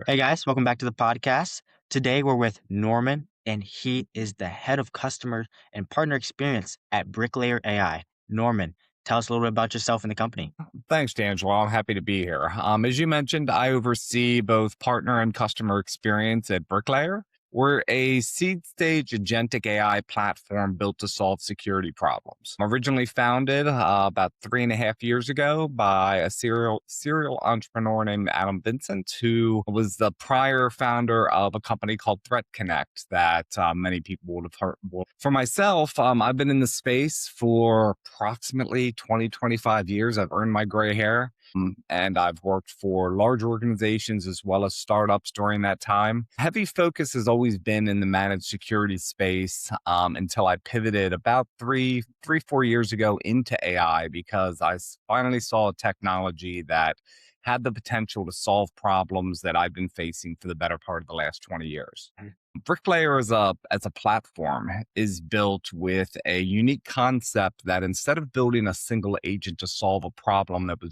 Hey guys, welcome back to the podcast. Today we're with Norman, and he is the head of customer and partner experience at Bricklayer AI. Norman, tell us a little bit about yourself and the company. Thanks, DeAngelo. I'm happy to be here. As you mentioned, I oversee both partner and customer experience at Bricklayer. We're a seed stage agentic AI platform built to solve security problems. Originally founded about 3.5 years ago by a serial entrepreneur named Adam Vincent, who was the prior founder of a company called Threat Connect that many people would have heard. For myself, I've been in the space for approximately 25 years. I've earned my gray hair. And I've worked for large organizations as well as startups during that time. Heavy focus has always been in the managed security space until I pivoted about 4 years ago into AI because finally saw a technology that had the potential to solve problems that I've been facing for the better part of the last 20 years. Bricklayer as a platform is built with a unique concept that instead of building a single agent to solve a problem that was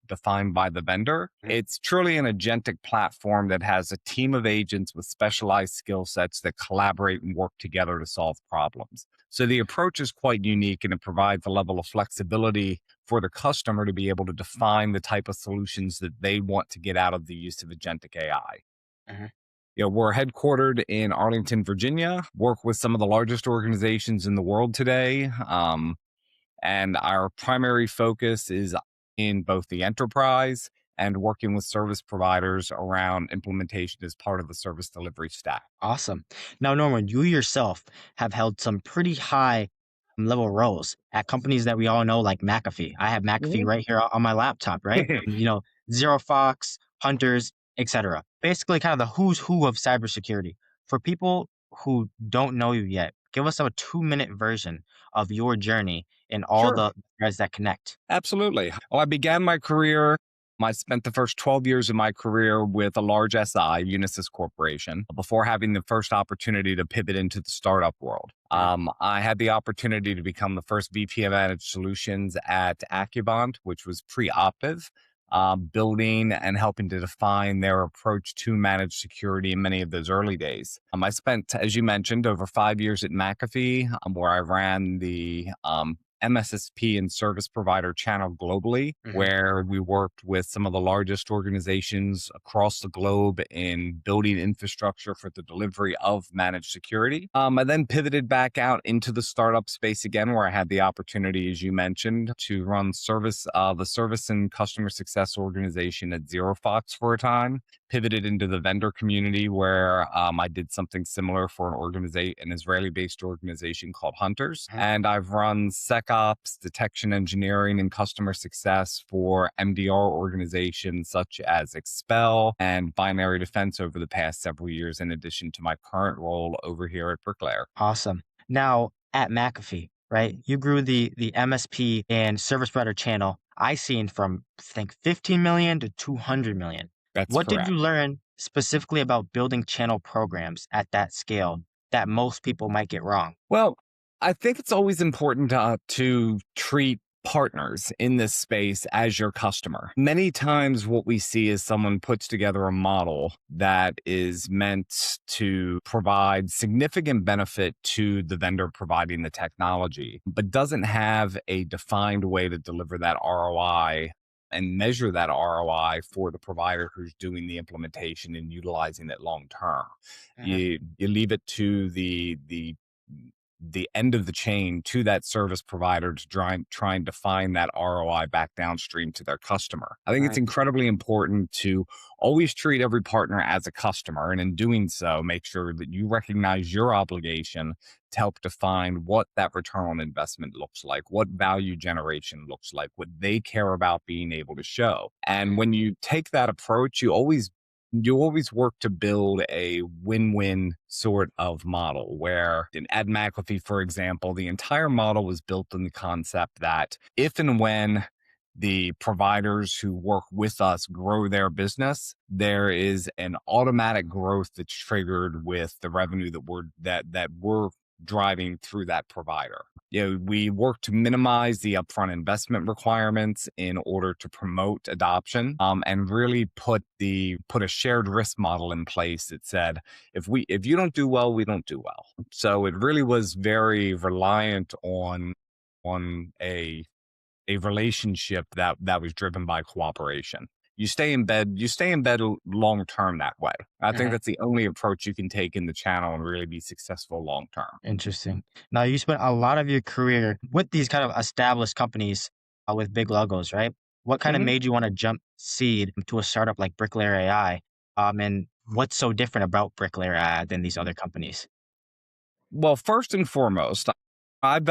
defined by the vendor, it's truly an agentic platform that has a team of agents with specialized skill sets that collaborate and work together to solve problems. So the approach is quite unique, and it provides a level of flexibility for the customer to be able to define the type of solutions that they want to get out of the use of agentic AI. Mhm. We're headquartered in Arlington, Virginia, work with some of the largest organizations in the world today. And our primary focus is in both the enterprise and working with service providers around implementation as part of the service delivery stack. Awesome. Now, Norman, you yourself have held some pretty high level roles at companies that we all know, like McAfee. I have McAfee right here on my laptop, right? ZeroFox, Hunters, etc. Basically, kind of the who's who of cybersecurity. For people who don't know you yet, give us a 2-minute version of your journey and all Sure. the threads that connect. Absolutely. Well, I began my career. I spent the first 12 years of my career with a large SI, Unisys Corporation, before having the first opportunity to pivot into the startup world. I had the opportunity to become the first VP of Managed Solutions at Accubant, which was pre-Optiv, building and helping to define their approach to managed security in many of those early days. I spent, as you mentioned, over 5 years at McAfee, where I ran the MSSP and service provider channel globally, Mhm. where we worked with some of the largest organizations across the globe in building infrastructure for the delivery of managed security. I then pivoted back out into the startup space again, where I had the opportunity, as you mentioned, to run the service and customer success organization at ZeroFox for a time. Pivoted into the vendor community where I did something similar for an Israeli-based organization called Hunters. Mhm. And I've run SecOps, detection engineering, and customer success for MDR organizations such as Expel and Binary Defense over the past several years, in addition to my current role over here at Bricklayer. Awesome. Now, at McAfee, right, you grew the MSP and service provider channel I seen from, I think, 15 million to 200 million. That's What did correct. you learn specifically about building channel programs at that scale that most people might get wrong? Well, I think it's always important to treat partners in this space as your customer. Many times, what we see is someone puts together a model that is meant to provide significant benefit to the vendor providing the technology, but doesn't have a defined way to deliver that ROI and measure that ROI for the provider who's doing the implementation and utilizing it long term. Mhm. You leave it to the end of the chain, to that service provider to try and define that ROI back downstream to their customer. I think it's Right. incredibly important to always treat every partner as a customer. And in doing so, make sure that you recognize your obligation to help define what that return on investment looks like, what value generation looks like, what they care about being able to show. And when you take that approach, you always work to build a win-win sort of model where at McAfee, for example, the entire model was built on the concept that if and when the providers who work with us grow their business, there is an automatic growth that's triggered with the revenue that we're driving through that provider. We work to minimize the upfront investment requirements in order to promote adoption, and really put a shared risk model in place that said, if you don't do well, we don't do well. So it really was very reliant on a relationship that was driven by cooperation. You stay in bed long term that way. I think Mhm. that's the only approach you can take in the channel and really be successful long term. Interesting. Now, you spent a lot of your career with these kind of established companies with big logos, right? What kind of Mhm. made you want to jump seed to a startup like Bricklayer AI? And what's so different about Bricklayer AI than these other companies? Well, first and foremost, I've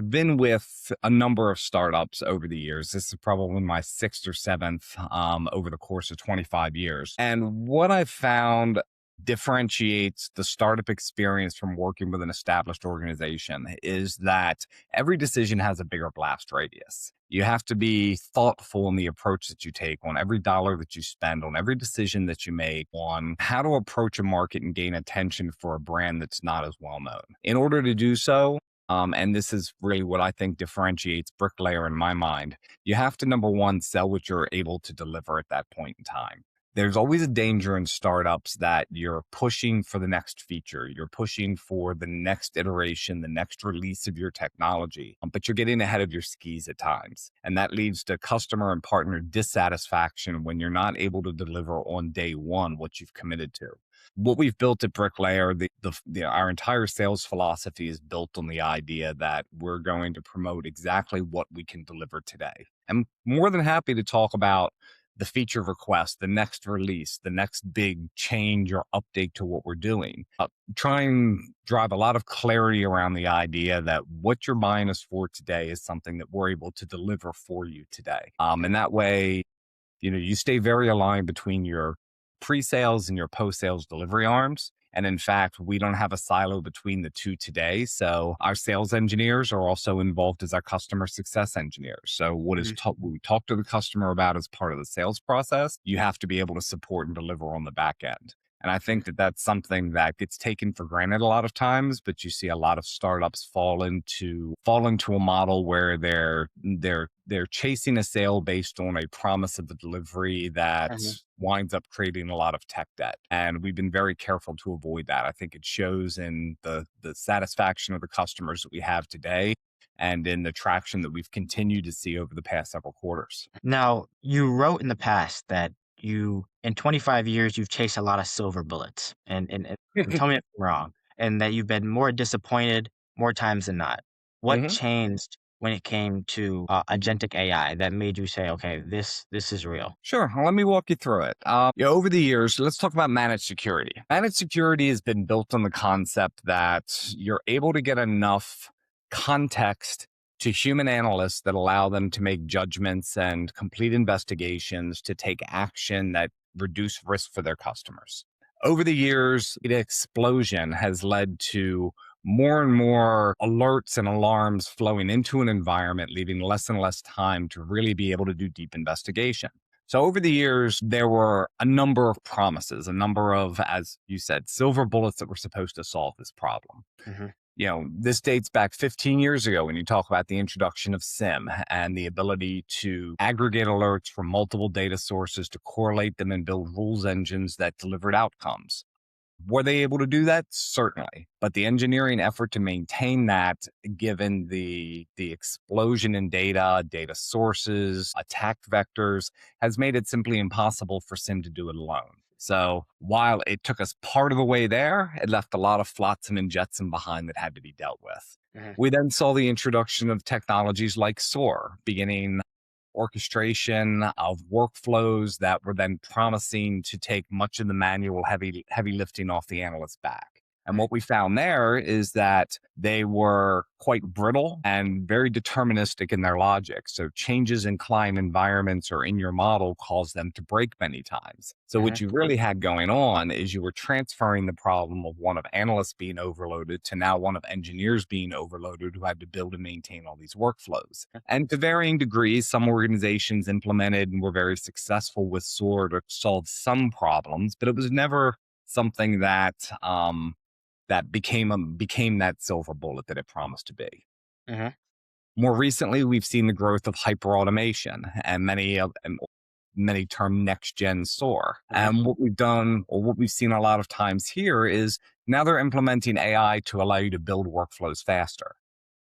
been with a number of startups over the years. This is probably my sixth or seventh over the course of 25 years. And what I've found differentiates the startup experience from working with an established organization is that every decision has a bigger blast radius. You have to be thoughtful in the approach that you take on every dollar that you spend, on every decision that you make, on how to approach a market and gain attention for a brand that's not as well known. In order to do so, and this is really what I think differentiates Bricklayer in my mind, you have to, number one, sell what you're able to deliver at that point in time. There's always a danger in startups that you're pushing for the next feature, you're pushing for the next iteration, the next release of your technology, but you're getting ahead of your skis at times. And that leads to customer and partner dissatisfaction when you're not able to deliver on day one what you've committed to. What we've built at Bricklayer, our entire sales philosophy is built on the idea that we're going to promote exactly what we can deliver today. I'm more than happy to talk about the feature request, the next release, the next big change or update to what we're doing. Try and drive a lot of clarity around the idea that what you're buying us for today is something that we're able to deliver for you today. And that way, you stay very aligned between your pre-sales and your post-sales delivery arms. And in fact, we don't have a silo between the two today. So our sales engineers are also involved as our customer success engineers. So what we talk to the customer about as part of the sales process, you have to be able to support and deliver on the back end. And I think that that's something that gets taken for granted a lot of times, but you see a lot of startups fall into a model where they're chasing a sale based on a promise of a delivery that Mhm. winds up creating a lot of tech debt. And we've been very careful to avoid that. I think it shows in the satisfaction of the customers that we have today and in the traction that we've continued to see over the past several quarters. Now, you wrote in the past that in 25 years, you've chased a lot of silver bullets, and tell me if I'm wrong, and that you've been more disappointed more times than not. What Mhm. changed when it came to agentic AI that made you say, okay, this is real? Sure. Let me walk you through it. Over the years, let's talk about managed security. Managed security has been built on the concept that you're able to get enough context to human analysts that allow them to make judgments and complete investigations to take action that reduce risk for their customers. Over the years, the explosion has led to more and more alerts and alarms flowing into an environment, leaving less and less time to really be able to do deep investigation. So over the years, there were a number of promises, a number of, as you said, silver bullets that were supposed to solve this problem. Hmm. This dates back 15 years ago when you talk about the introduction of SIM and the ability to aggregate alerts from multiple data sources to correlate them and build rules engines that delivered outcomes. Were they able to do that? Certainly. But the engineering effort to maintain that, given the explosion in data sources, attack vectors, has made it simply impossible for SIM to do it alone. So while it took us part of the way there, it left a lot of flotsam and jetsam behind that had to be dealt with. Hmm. We then saw the introduction of technologies like SOAR, beginning orchestration of workflows that were then promising to take much of the manual heavy lifting off the analyst's back. And what we found there is that they were quite brittle and very deterministic in their logic. So changes in client environments or in your model caused them to break many times. So Hmm. what you really had going on is you were transferring the problem of one of analysts being overloaded to now one of engineers being overloaded who had to build and maintain all these workflows. And to varying degrees, some organizations implemented and were very successful with SOAR to solve some problems, but it was never something that became that silver bullet that it promised to be. Mhm. More recently, we've seen the growth of hyperautomation and many term next gen SOAR. Mhm. And what we've done, or what we've seen a lot of times here, is now they're implementing AI to allow you to build workflows faster,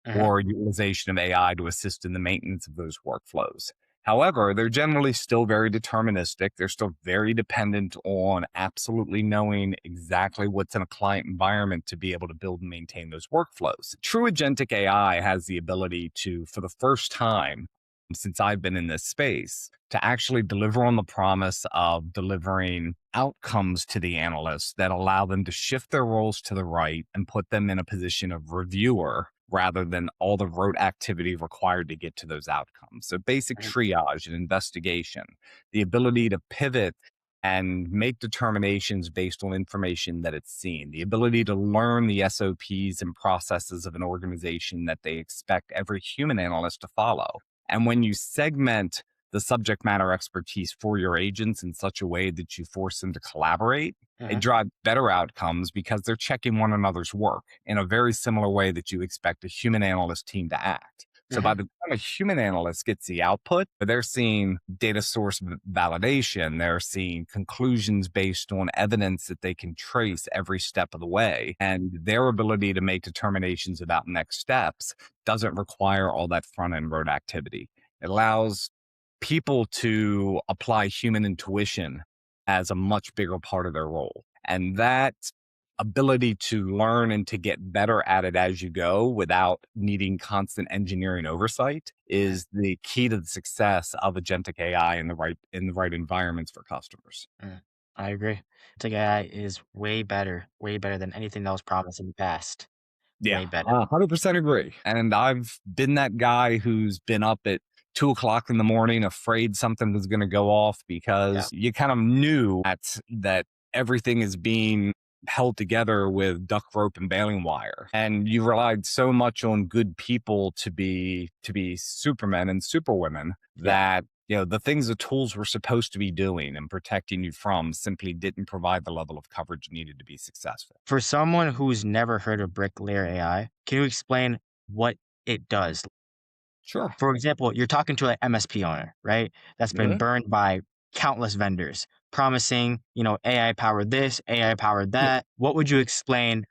Mhm. or utilization of AI to assist in the maintenance of those workflows. However, they're generally still very deterministic. They're still very dependent on absolutely knowing exactly what's in a client environment to be able to build and maintain those workflows. True agentic AI has the ability to, for the first time since I've been in this space, to actually deliver on the promise of delivering outcomes to the analysts that allow them to shift their roles to the right and put them in a position of reviewer rather than all the rote activity required to get to those outcomes. So basic Mhm. triage and investigation, the ability to pivot and make determinations based on information that it's seen, the ability to learn the SOPs and processes of an organization that they expect every human analyst to follow. And when you segment the subject matter expertise for your agents in such a way that you force them to collaborate, it Mhm. drives better outcomes because they're checking one another's work in a very similar way that you expect a human analyst team to act. So by Mhm. the time a human analyst gets the output, they're seeing data source validation, they're seeing conclusions based on evidence that they can trace every step of the way, and their ability to make determinations about next steps doesn't require all that front end road activity. It allows people to apply human intuition as a much bigger part of their role. And that ability to learn and to get better at it as you go without needing constant engineering oversight Mhm. is the key to the success of agentic AI in the right environments for customers. Mhm. I agree. Agentic AI is way better than anything that was promised in the past. Yeah, Way better. 100% agree. And I've been that guy who's been up at 2 o'clock in the morning, afraid something was going to go off Yeah. because you kind of knew that everything is being held together with duck rope and baling wire. And you relied so much on good people to be supermen and superwomen Yeah. that the things the tools were supposed to be doing and protecting you from simply didn't provide the level of coverage needed to be successful. For someone who's never heard of Bricklayer AI, can you explain what it does? Sure. For example, you're talking to an MSP owner, right? That's been burned by countless vendors promising, AI powered this, AI powered that. What would you explain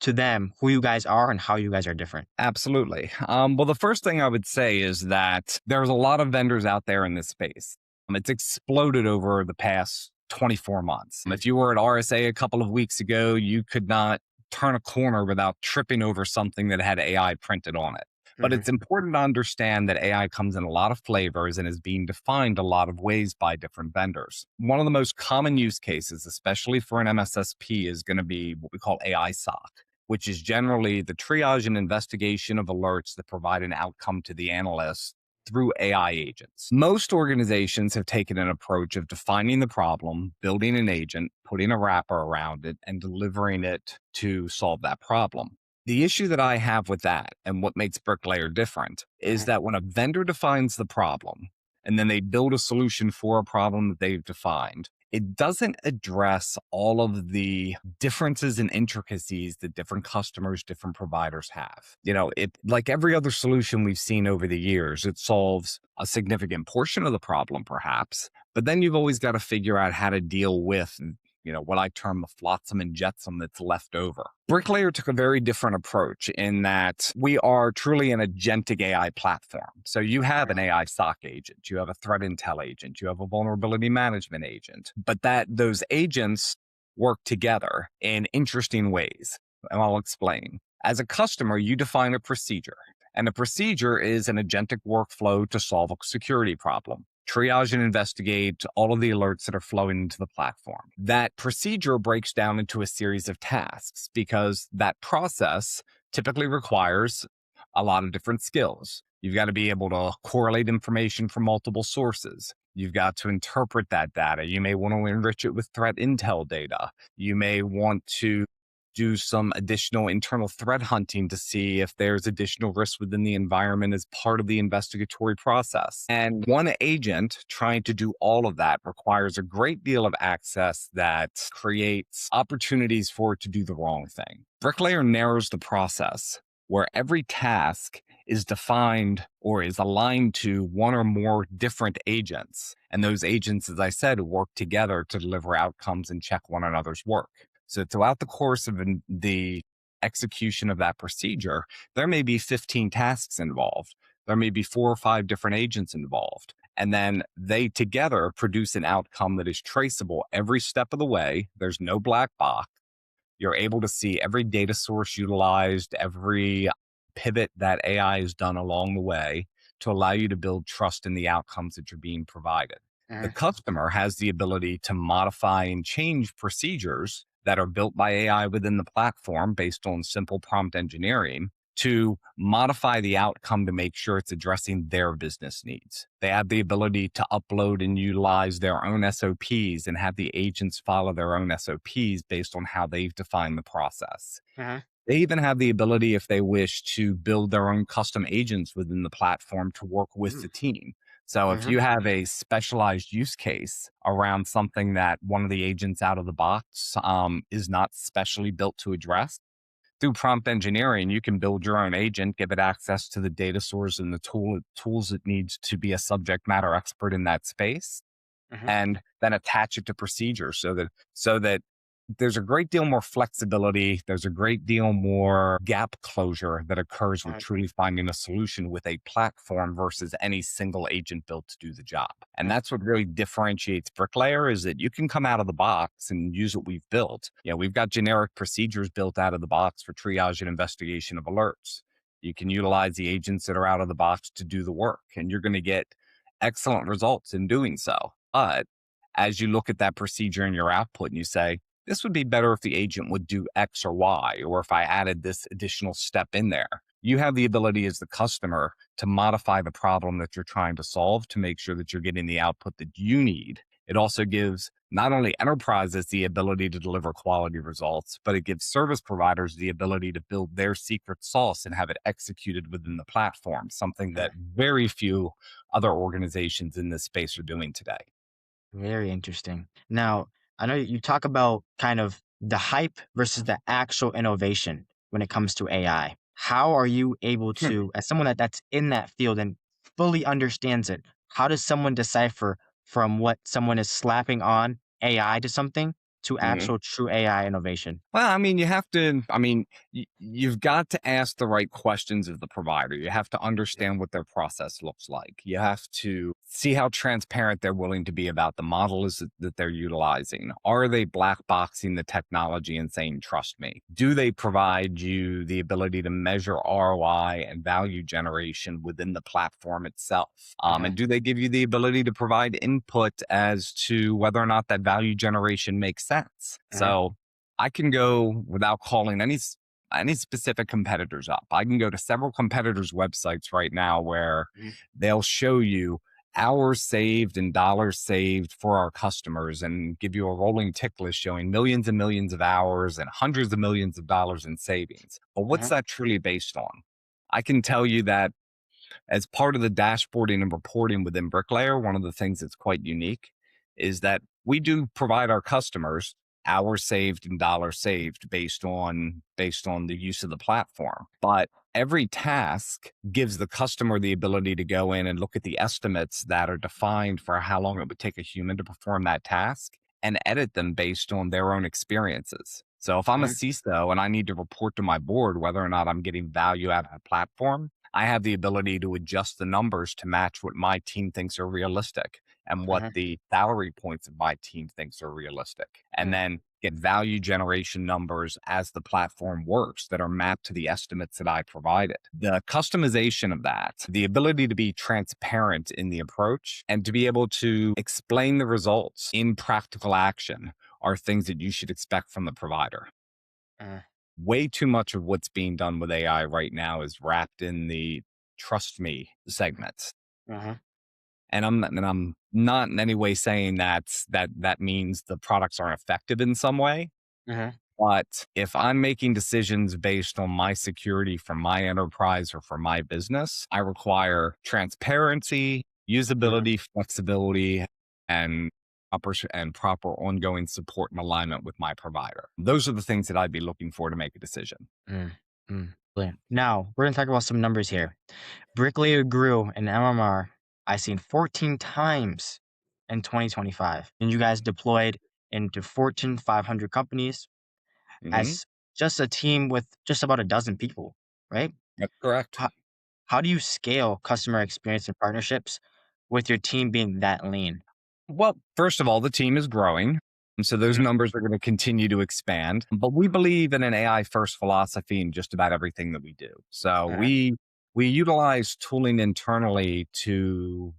to them who you guys are and how you guys are different? Absolutely. Well, the first thing I would say is that there's a lot of vendors out there in this space. It's exploded over the past 24 months. If you were at RSA a couple of weeks ago, you could not turn a corner without tripping over something that had AI printed on it. But Mm-hmm. it's important to understand that AI comes in a lot of flavors and is being defined a lot of ways by different vendors. One of the most common use cases, especially for an MSSP, is going to be what we call AI SOC, which is generally the triage and investigation of alerts that provide an outcome to the analyst through AI agents. Most organizations have taken an approach of defining the problem, building an agent, putting a wrapper around it, and delivering it to solve that problem. The issue that I have with that and what makes Bricklayer different is that when a vendor defines the problem and then they build a solution for a problem that they've defined, it doesn't address all of the differences and intricacies that different customers, different providers have. It, like every other solution we've seen over the years, it solves a significant portion of the problem, perhaps, but then you've always got to figure out how to deal with what I term the flotsam and jetsam that's left over. Bricklayer took a very different approach in that we are truly an agentic AI platform. So you have an AI SOC agent, you have a threat intel agent, you have a vulnerability management agent, but that those agents work together in interesting ways. And I'll explain. As a customer, you define a procedure, and a procedure is an agentic workflow to solve a security problem. Triage and investigate all of the alerts that are flowing into the platform. That procedure breaks down into a series of tasks because that process typically requires a lot of different skills. You've got to be able to correlate information from multiple sources. You've got to interpret that data. You may want to enrich it with threat intel data. You may want to do some additional internal threat hunting to see if there's additional risk within the environment as part of the investigatory process. And one agent trying to do all of that requires a great deal of access that creates opportunities for it to do the wrong thing. Bricklayer narrows the process where every task is defined or is aligned to one or more different agents. And those agents, as I said, work together to deliver outcomes and check one another's work. So throughout the course of the execution of that procedure, there may be 15 tasks involved. There may be 4 or 5 different agents involved. And then they together produce an outcome that is traceable every step of the way. There's no black box. You're able to see every data source utilized, every pivot that AI has done along the way to allow you to build trust in the outcomes that you're being provided. The Uh-huh. customer has the ability to modify and change procedures that are built by AI within the platform based on simple prompt engineering to modify the outcome to make sure it's addressing their business needs. They have the ability to upload and utilize their own SOPs and have the agents follow their own SOPs based on how they've defined the process. Uh-huh. They even have the ability, if they wish, to build their own custom agents within the platform to work with Mm. the team. So if Uh-huh. you have a specialized use case around something that one of the agents out of the box is not specially built to address, through prompt engineering, you can build your own agent, give it access to the data source and the tools it needs to be a subject matter expert in that space, Uh-huh. and then attach it to procedures so that there's a great deal more flexibility. There's a great deal more gap closure that occurs with Uh-huh. truly finding a solution with a platform versus any single agent built to do the job. And that's what really differentiates Bricklayer is that you can come out of the box and use what we've built. We've got generic procedures built out of the box for triage and investigation of alerts. You can utilize the agents that are out of the box to do the work, and you're going to get excellent results in doing so. But as you look at that procedure in your output and you say, this would be better if the agent would do X or Y, or if I added this additional step in there. You have the ability as the customer to modify the problem that you're trying to solve to make sure that you're getting the output that you need. It also gives not only enterprises the ability to deliver quality results, but it gives service providers the ability to build their secret sauce and have it executed within the platform, something Uh-huh. that very few other organizations in this space are doing today. Very interesting. Now, I know you talk about kind of the hype versus the actual innovation when it comes to AI. How are you able to, as someone that's in that field and fully understands it, how does someone decipher from what someone is slapping on AI to something to Mhm. actual true AI innovation? Well, you've got to ask the right questions of the provider. You have to understand what their process looks like. You have to see how transparent they're willing to be about the models that they're utilizing. Are they black boxing the technology and saying, trust me? Do they provide you the ability to measure ROI and value generation within the platform itself? Uh-huh. And do they give you the ability to provide input as to whether or not that value generation makes sense? Uh-huh. So I can go without calling any specific competitors up. I can go to several competitors' websites right now where Mhm. they'll show you hours saved and dollars saved for our customers and give you a rolling tick list showing millions and millions of hours and hundreds of millions of dollars in savings. But what's Uh-huh. that truly based on? I can tell you that as part of the dashboarding and reporting within Bricklayer, one of the things that's quite unique is that we do provide our customers hours saved and dollars saved based on the use of the platform. But every task gives the customer the ability to go in and look at the estimates that are defined for how long it would take a human to perform that task and edit them based on their own experiences. So if I'm a Uh-huh. CISO and I need to report to my board whether or not I'm getting value out of the platform, I have the ability to adjust the numbers to match what my team thinks are realistic and what Uh-huh. the salary points of my team thinks are realistic. And Uh-huh. then get value generation numbers as the platform works that are mapped to the estimates that I provided. The customization of that, the ability to be transparent in the approach and to be able to explain the results in practical action are things that you should expect from the provider. Uh-huh. Way too much of what's being done with AI right now is wrapped in the trust me segments. Uh-huh. And I'm not in any way saying that means the products aren't effective in some way. Uh-huh. But if I'm making decisions based on my security for my enterprise or for my business, I require transparency, Uh-huh. usability, flexibility, and proper ongoing support and alignment with my provider. Those are the things that I'd be looking for to make a decision. Mm. Mm. Brilliant. Now, we're going to talk about some numbers here. Bricklayer grew in MMR, I seen 14 times in 2025. And you guys deployed into Fortune 500 companies Hmm. as just a team with just about a dozen people, right? That's correct. How, how do you scale customer experience and partnerships with your team being that lean? Well, first of all, the team is growing. And so those Mhm. numbers are going to continue to expand. But we believe in an AI first philosophy in just about everything that we do. So Mhm. we utilize tooling internally to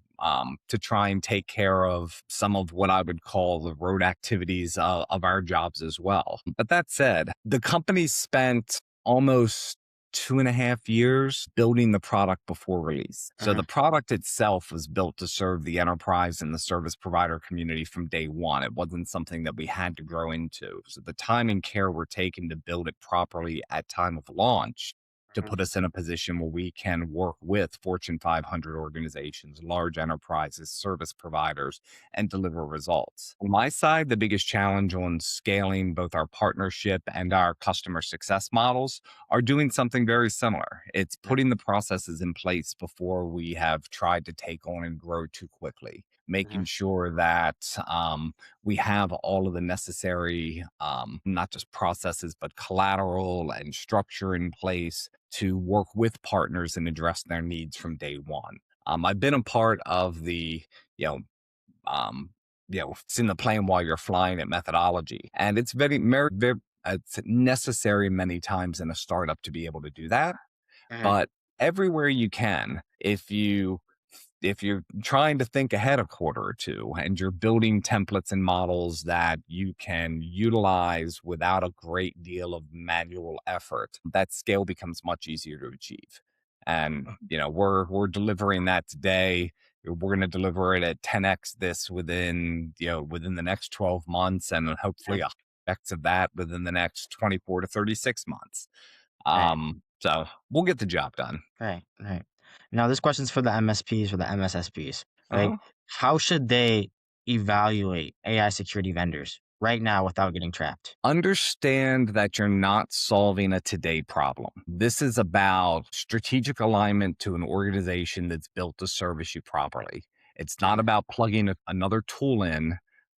try and take care of some of what I would call the road activities of our jobs as well. But that said, the company spent almost 2.5 years building the product before release. So Mhm. the product itself was built to serve the enterprise and the service provider community from day one. It wasn't something that we had to grow into. So the time and care we're taking to build it properly at time of launch to Mhm. put us in a position where we can work with Fortune 500 organizations, large enterprises, service providers, and deliver results. On my side, the biggest challenge on scaling both our partnership and our customer success models are doing something very similar. It's Mhm. putting the processes in place before we have tried to take on and grow too quickly, making Mhm. sure that we have all of the necessary, not just processes, but collateral and structure in place to work with partners and address their needs from day one. I've been a part of you know, um, it's in the plane while you're flying it methodology. And it's very it's necessary many times in a startup to be able to do that. Mhm. But everywhere you can, if you're trying to think ahead a quarter or two and you're building templates and models that you can utilize without a great deal of manual effort, that scale becomes much easier to achieve. And we're delivering that today. We're going to deliver it at 10x this within the next 12 months, and hopefully Mhm. a x of that within the next 24 to 36 months. Right. So we'll get the job done. Right. Right. Now, this question's for the MSPs, for the MSSPs, right? Uh-huh. How should they evaluate AI security vendors right now without getting trapped? Understand that you're not solving a today problem. This is about strategic alignment to an organization that's built to service you properly. It's not Mhm. about plugging another tool in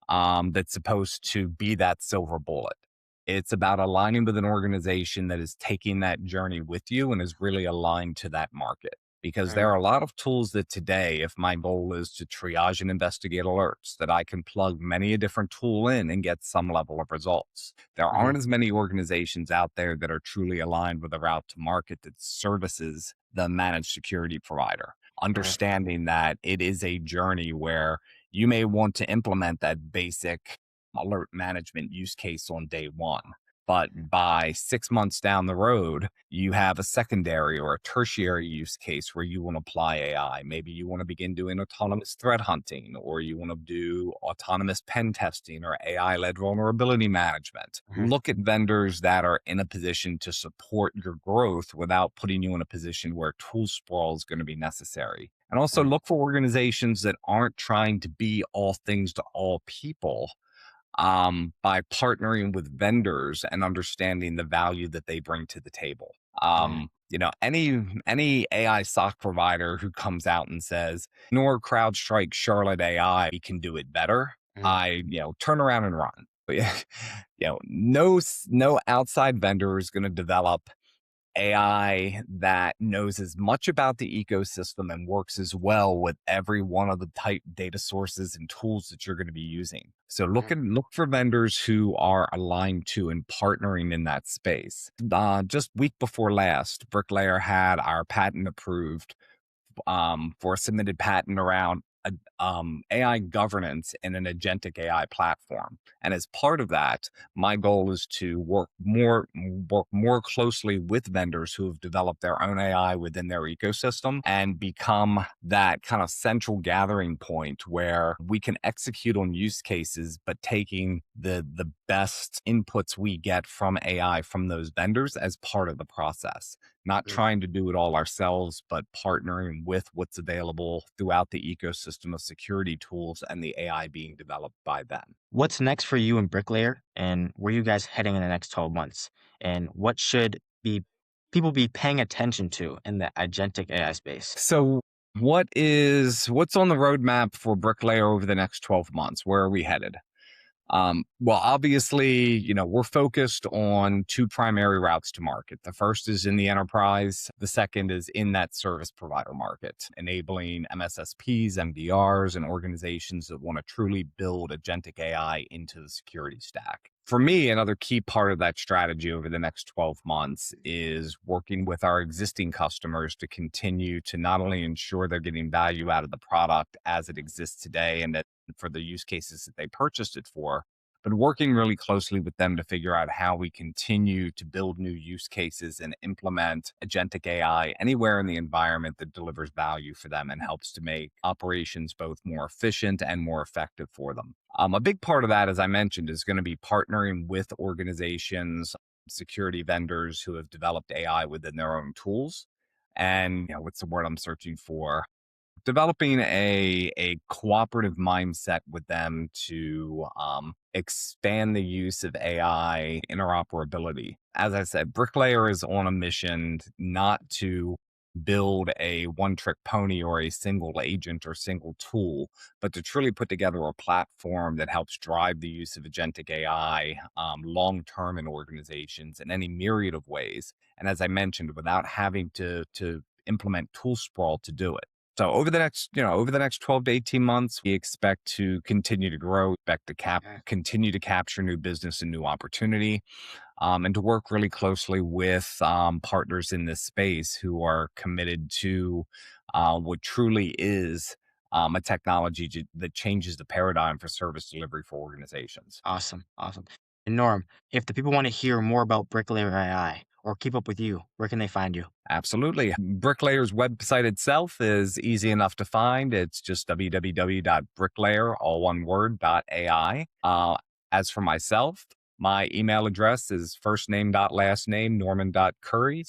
that's supposed to be that silver bullet. It's about aligning with an organization that is taking that journey with you and is really aligned to that market. Because there Mhm. are a lot of tools that today, if my goal is to triage and investigate alerts, that I can plug many a different tool in and get some level of results. There Mhm. aren't as many organizations out there that are truly aligned with a route to market that services the managed security provider. Mhm. Understanding that it is a journey where you may want to implement that basic alert management use case on day one. But by 6 months down the road, you have a secondary or a tertiary use case where you want to apply AI. Maybe you want to begin doing autonomous threat hunting, or you want to do autonomous pen testing or AI led vulnerability management. Mhm. Look at vendors that are in a position to support your growth without putting you in a position where tool sprawl is going to be necessary. And also Mhm. look for organizations that aren't trying to be all things to all people by partnering with vendors and understanding the value that they bring to the table. Mhm. Any AI SOC provider who comes out and says, "Nor CrowdStrike, Charlotte AI, we can do it better," Mhm. I turn around and run. But yeah, no outside vendor is going to develop AI that knows as much about the ecosystem and works as well with every one of the type data sources and tools that you're going to be using. So Mhm. look for vendors who are aligned to and partnering in that space. Just week before last, Bricklayer had our patent approved for a submitted patent around AI governance in an agentic AI platform. And as part of that, my goal is to work more closely with vendors who have developed their own AI within their ecosystem and become that kind of central gathering point where we can execute on use cases, but taking the best inputs we get from AI from those vendors as part of the process, not Mhm. trying to do it all ourselves, but partnering with what's available throughout the ecosystem of security tools and the AI being developed by them. What's next for you and Bricklayer, and where are you guys heading in the next 12 months? And what should be people be paying attention to in the agentic AI space? So, what's on the roadmap for Bricklayer over the next 12 months? Where are we headed? Well, obviously, we're focused on two primary routes to market. The first is in the enterprise. The second is in that service provider market, enabling MSSPs, MDRs, and organizations that want to truly build agentic AI into the security stack. For me, another key part of that strategy over the next 12 months is working with our existing customers to continue to not only ensure they're getting value out of the product as it exists today and that for the use cases that they purchased it for, but working really closely with them to figure out how we continue to build new use cases and implement agentic AI anywhere in the environment that delivers value for them and helps to make operations both more efficient and more effective for them. A big part of that, as I mentioned, is going to be partnering with organizations, security vendors who have developed AI within their own tools. And what's the word I'm searching for? Developing a cooperative mindset with them to expand the use of AI interoperability. As I said, Bricklayer is on a mission not to build a one-trick pony or a single agent or single tool, but to truly put together a platform that helps drive the use of agentic AI long-term in organizations in any myriad of ways. And as I mentioned, without having to implement tool sprawl to do it. So over the next 12 to 18 months, we expect to continue to grow, expect to Yeah. continue to capture new business and new opportunity, and to work really closely with partners in this space who are committed to what truly is a technology that changes the paradigm for service delivery for organizations. Awesome. Awesome. And Norm, if the people want to hear more about Bricklayer AI or keep up with you, where can they find you? Absolutely. Bricklayer's website itself is easy enough to find. It's just www.bricklayer, all one word, .ai. As for myself, my email address is first name dot last name, Norman.Currie, Currie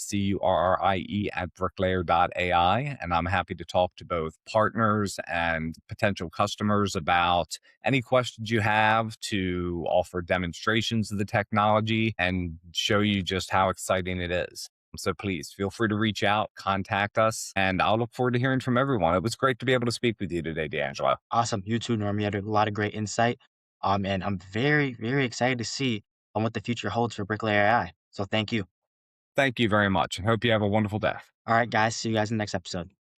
@bricklayer.ai. And I'm happy to talk to both partners and potential customers about any questions you have, to offer demonstrations of the technology and show you just how exciting it is. So please feel free to reach out, contact us, and I'll look forward to hearing from everyone. It was great to be able to speak with you today, DeAngelo. Awesome. You too, Norm. You had a lot of great insight. And I'm very, very excited to see what the future holds for Bricklayer AI. So thank you. Thank you very much and hope you have a wonderful day. All right, guys. See you guys in the next episode.